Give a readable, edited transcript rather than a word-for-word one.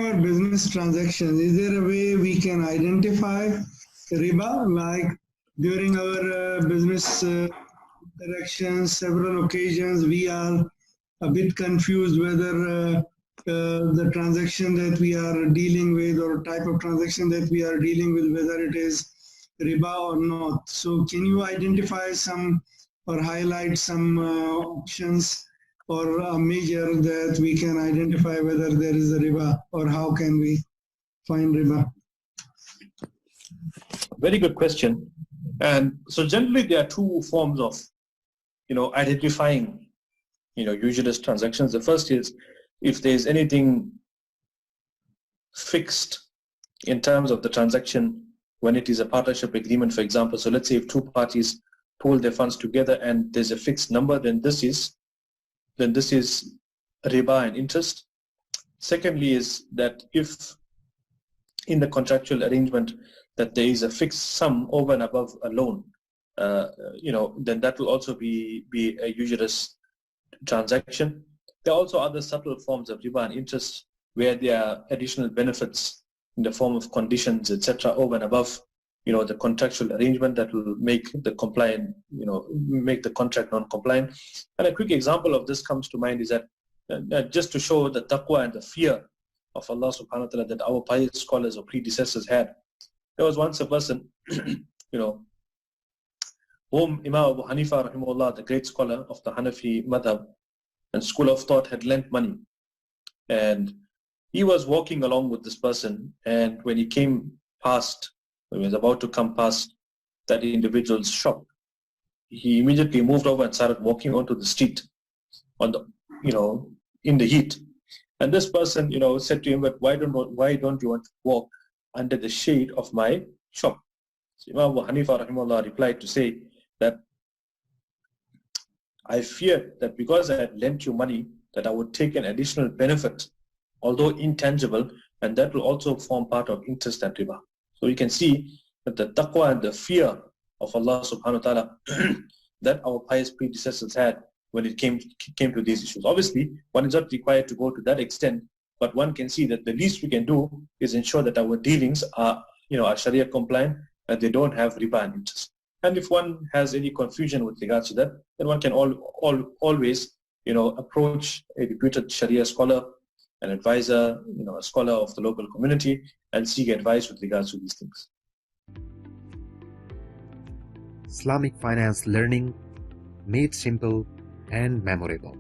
our business transactions, is there a way we can identify riba? Like during our business interactions, several occasions, we are a bit confused whether the transaction that we are dealing with or type of transaction that we are dealing with, whether it is riba or not. So can you identify some or highlight some options or a measure that we can identify whether there is a riba, or how can we find riba? Very good question. And so generally there are two forms of, identifying, usurious transactions. The first is if there is anything fixed in terms of the transaction when it is a partnership agreement, for example. So let's say if two parties pool their funds together and there's a fixed number, then this is riba and interest. Secondly is that if in the contractual arrangement that there is a fixed sum over and above a loan, then that will also be a usurious transaction. There are also other subtle forms of riba and interest where there are additional benefits in the form of conditions, etc., over and above, the contractual arrangement that will make the compliant, make the contract non-compliant. And a quick example of this comes to mind is that just to show the taqwa and the fear of Allah subhanahu wa ta'ala that our pious scholars or predecessors had. There was once a person, whom Imam Abu Hanifa rahimahullah, the great scholar of the Hanafi madhab and school of thought, had lent money. And he was walking along with this person, and when he was about to come past that individual's shop, he immediately moved over and started walking onto the street in the heat. And this person, said to him, but why don't you want to walk under the shade of my shop? So Imam Abu Hanifa rahimahullah replied to say that I feared that because I had lent you money, that I would take an additional benefit, although intangible, and that will also form part of interest and riba. So you can see that the taqwa and the fear of Allah subhanahu wa ta'ala that our pious predecessors had when it came to these issues. Obviously, one is not required to go to that extent, but one can see that the least we can do is ensure that our dealings are Sharia compliant and they don't have riba and interest. And if one has any confusion with regards to that, then one can always approach a reputed Sharia scholar, an advisor, a scholar of the local community, and seek advice with regards to these things. Islamic finance learning made simple and memorable.